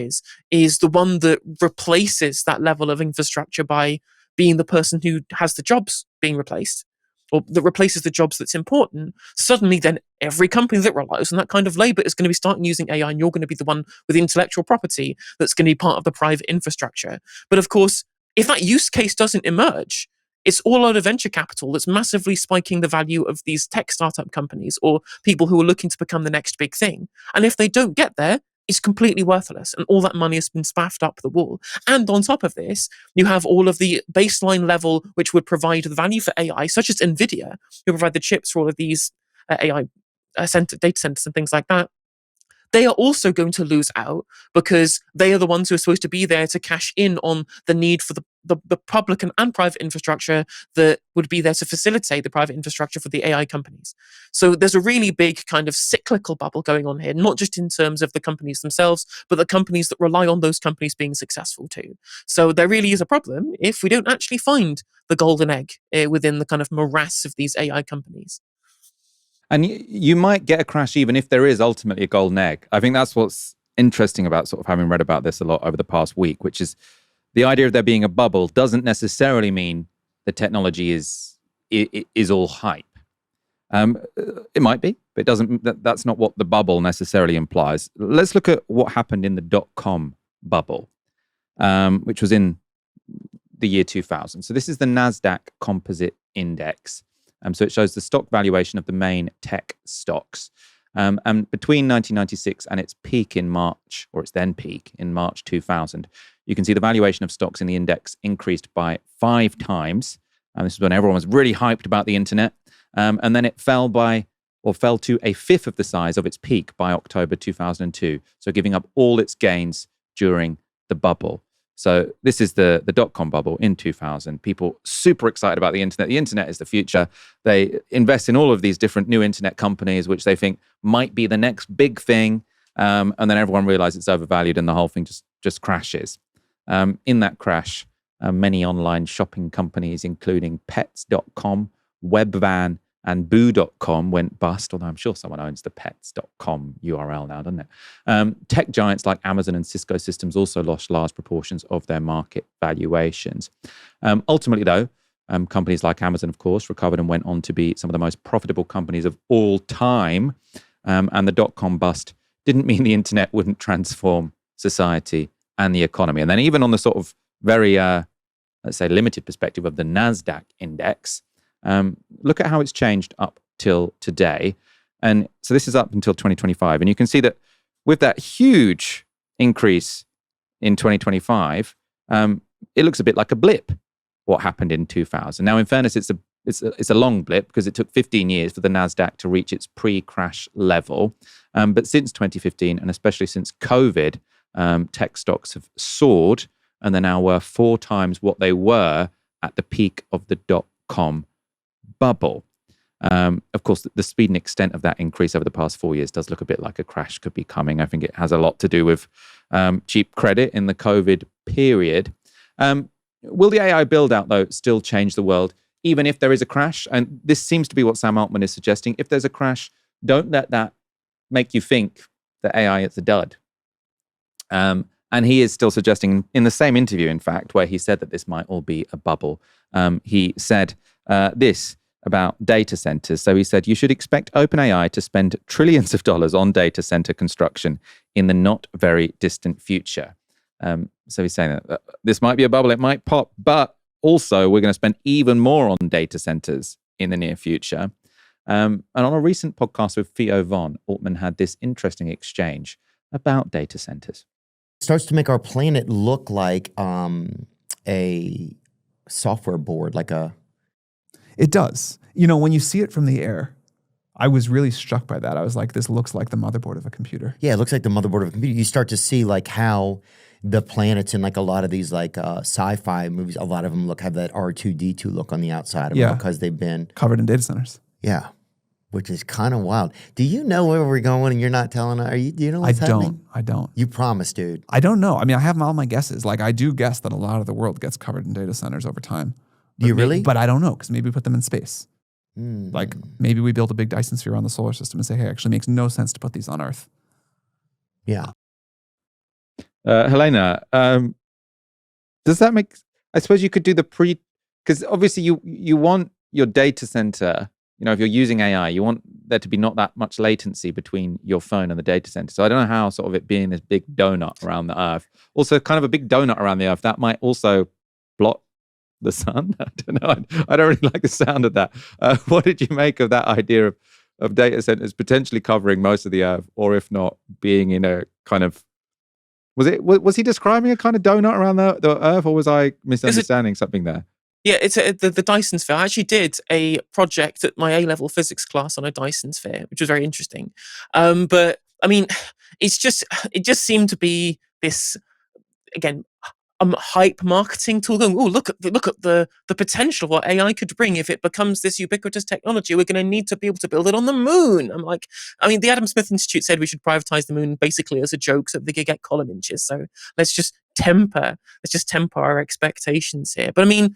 is the one that replaces that level of infrastructure by being the person who has the jobs being replaced, or that replaces the jobs that's important. Suddenly then every company that relies on that kind of labor is going to be starting using AI, and you're going to be the one with intellectual property that's going to be part of the private infrastructure. But of course, if that use case doesn't emerge, it's all out of venture capital that's massively spiking the value of these tech startup companies or people who are looking to become the next big thing. And if they don't get there, it's completely worthless. And all that money has been spaffed up the wall. And on top of this, you have all of the baseline level, which would provide the value for AI, such as NVIDIA, who provide the chips for all of these AI data centers and things like that. They are also going to lose out because they are the ones who are supposed to be there to cash in on the need for the public and private infrastructure that would be there to facilitate the private infrastructure for the AI companies. So there's a really big kind of cyclical bubble going on here, not just in terms of the companies themselves, but the companies that rely on those companies being successful too. So there really is a problem if we don't actually find the golden egg within the kind of morass of these AI companies. And you might get a crash even if there is ultimately a golden egg. I think that's what's interesting about sort of having read about this a lot over the past week, which is the idea of there being a bubble doesn't necessarily mean the technology is all hype. It might be, but it doesn't. That's not what the bubble necessarily implies. Let's look at what happened in the dot-com bubble, which was in the year 2000. So this is the NASDAQ Composite Index. So it shows the stock valuation of the main tech stocks. And between 1996 and its peak in March, or its then peak in March 2000, you can see the valuation of stocks in the index increased by 5 times. And this is when everyone was really hyped about the internet. And then it fell to a fifth of the size of its peak by October 2002. So giving up all its gains during the bubble. So this is the dot-com bubble in 2000. People super excited about the internet. The internet is the future. They invest in all of these different new internet companies, which they think might be the next big thing. And then everyone realizes it's overvalued and the whole thing just crashes. In that crash, many online shopping companies, including Pets.com, Webvan, and Boo.com went bust, although I'm sure someone owns the Pets.com URL now, doesn't it? Tech giants like Amazon and Cisco Systems also lost large proportions of their market valuations. Ultimately, though, companies like Amazon, of course, recovered and went on to be some of the most profitable companies of all time. And the dot-com bust didn't mean the internet wouldn't transform society and the economy. And then even on the sort of very, let's say, limited perspective of the NASDAQ index, look at how it's changed up till today. And so this is up until 2025. And you can see that with that huge increase in 2025, it looks a bit like a blip, what happened in 2000. Now, in fairness, it's a long blip because it took 15 years for the NASDAQ to reach its pre-crash level. But since 2015, and especially since COVID, tech stocks have soared and they're now worth 4 times what they were at the peak of the dot-com bubble. Of course, the speed and extent of that increase over the past 4 years does look a bit like a crash could be coming. I think it has a lot to do with cheap credit in the COVID period. Will the AI build-out, though, still change the world, even if there is a crash? And this seems to be what Sam Altman is suggesting. If there's a crash, don't let that make you think that AI is a dud. And he is still suggesting, in the same interview, in fact, where he said that this might all be a bubble, he said this about data centers. So he said, you should expect OpenAI to spend trillions of dollars on data center construction in the not very distant future. So he's saying that this might be a bubble, it might pop, but also we're going to spend even more on data centers in the near future. And on a recent podcast with Theo Von, Altman had this interesting exchange about data centers. It starts to make our planet look like a software board, like a... It does. You know, when you see it from the air, I was really struck by that. I was like, this looks like the motherboard of a computer. Yeah, it looks like the motherboard of a computer. You start to see like how the planets in like a lot of these like sci-fi movies, a lot of them have that R2-D2 look on the outside of them because they've been... covered in data centers. Yeah, which is kind of wild. Do you know where we're going and you're not telling us? Do you know what's happening? I don't. You promise, dude. I don't know. I mean, I have all my guesses. Like, I do guess that a lot of the world gets covered in data centers over time. Do you really? But I don't know, because maybe we put them in space. Like, maybe we build a big Dyson sphere on the solar system and say, hey, it actually makes no sense to put these on Earth. Yeah. Helena, does that make... I suppose you could do the because obviously you want your data center, you know, if you're using AI, you want there to be not that much latency between your phone and the data center. So I don't know how sort of it being this big donut around the Earth, also kind of a big donut around the Earth, that might also block the sun. I don't know. I don't really like the sound of that. What did you make of that idea of data centers potentially covering most of the Earth, or if not, being in a kind of... Was he describing a kind of donut around the Earth, or was I misunderstanding something there? Yeah, it's the Dyson sphere. I actually did a project at my A-level physics class on a Dyson sphere, which was very interesting. But I mean, it just seemed to be this, again, hype marketing tool going, oh, look at the potential of what AI could bring if it becomes this ubiquitous technology. We're going to need to be able to build it on the moon. I'm like, I mean, the Adam Smith Institute said we should privatize the moon basically as a joke so they could get column inches. So let's just temper our expectations here. But I mean,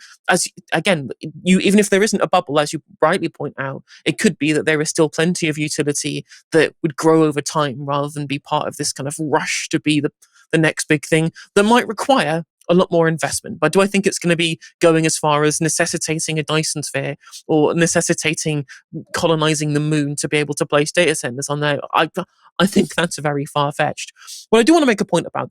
even if there isn't a bubble, as you rightly point out, it could be that there is still plenty of utility that would grow over time rather than be part of this kind of rush to be the next big thing that might require a lot more investment. But do I think it's going to be going as far as necessitating a Dyson sphere or necessitating colonizing the moon to be able to place data centers on there? I think that's very far-fetched. What I do want to make a point about,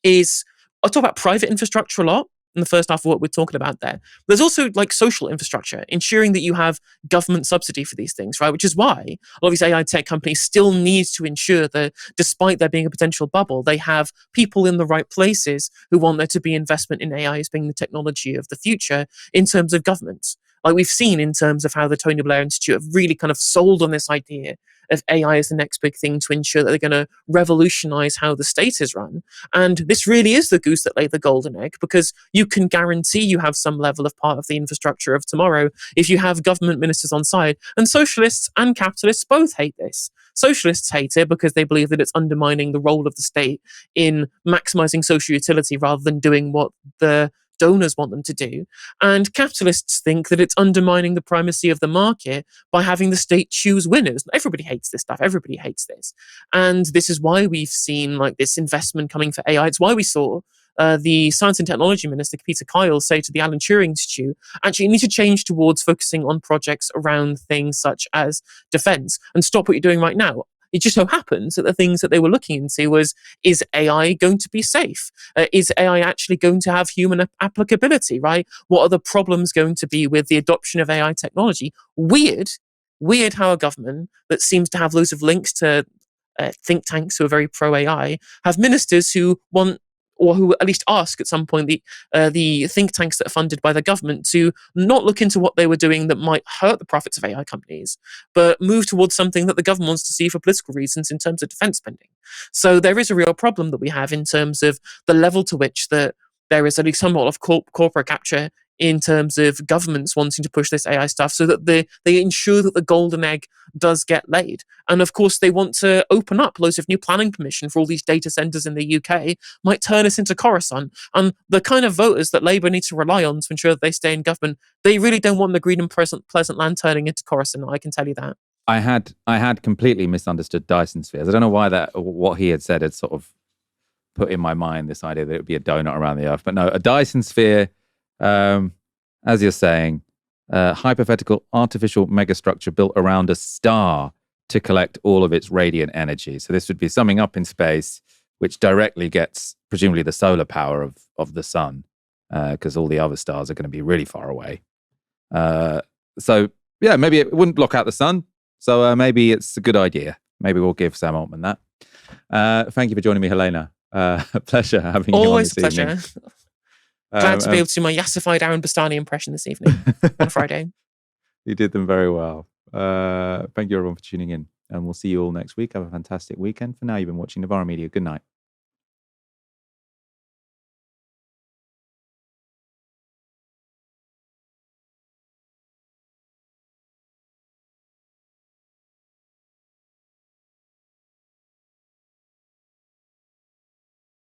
is I talk about private infrastructure a lot in the first half of what we're talking about there. There's also like social infrastructure, ensuring that you have government subsidy for these things, right? Which is why a lot of these AI tech companies still need to ensure that despite there being a potential bubble, they have people in the right places who want there to be investment in AI as being the technology of the future in terms of government. Like we've seen in terms of how the Tony Blair Institute have really kind of sold on this idea of AI as the next big thing to ensure that they're going to revolutionize how the state is run. And this really is the goose that laid the golden egg, because you can guarantee you have some level of part of the infrastructure of tomorrow if you have government ministers on side. And socialists and capitalists both hate this. Socialists hate it because they believe that it's undermining the role of the state in maximizing social utility rather than doing what the donors want them to do. And capitalists think that it's undermining the primacy of the market by having the state choose winners. Everybody hates this stuff. Everybody hates this. And this is why we've seen like this investment coming for AI. It's why we saw the Science and Technology Minister, Peter Kyle, say to the Alan Turing Institute, actually, you need to change towards focusing on projects around things such as defense and stop what you're doing right now. It just so happens that the things that they were looking into was, is AI going to be safe? Is AI actually going to have human applicability, right? What are the problems going to be with the adoption of AI technology? Weird how a government that seems to have loads of links to think tanks who are very pro-AI have ministers who want, or who at least ask at some point the think tanks that are funded by the government to not look into what they were doing that might hurt the profits of AI companies, but move towards something that the government wants to see for political reasons in terms of defense spending. So there is a real problem that we have in terms of the level to which that there is at least somewhat of corporate capture in terms of governments wanting to push this AI stuff so that they ensure that the golden egg does get laid. And of course, they want to open up loads of new planning permission for all these data centers in the UK, might turn us into Coruscant. And the kind of voters that Labour needs to rely on to ensure that they stay in government, they really don't want the green and pleasant land turning into Coruscant, I can tell you that. I had completely misunderstood Dyson spheres. I don't know why what he had said had sort of put in my mind this idea that it would be a donut around the earth. But no, a Dyson sphere, as you're saying, hypothetical artificial megastructure built around a star to collect all of its radiant energy. So this would be something up in space, which directly gets presumably the solar power of the sun, because all the other stars are going to be really far away. So yeah, maybe it wouldn't block out the sun. So maybe it's a good idea. Maybe we'll give Sam Altman that. Thank you for joining me, Helena. Pleasure having you on this evening. Always a pleasure. Glad to be able to do my yassified Aaron Bastani impression this evening on Friday. You did them very well. Thank you everyone for tuning in, and we'll see you all next week. Have a fantastic weekend. For now, you've been watching Novara Media. Good night.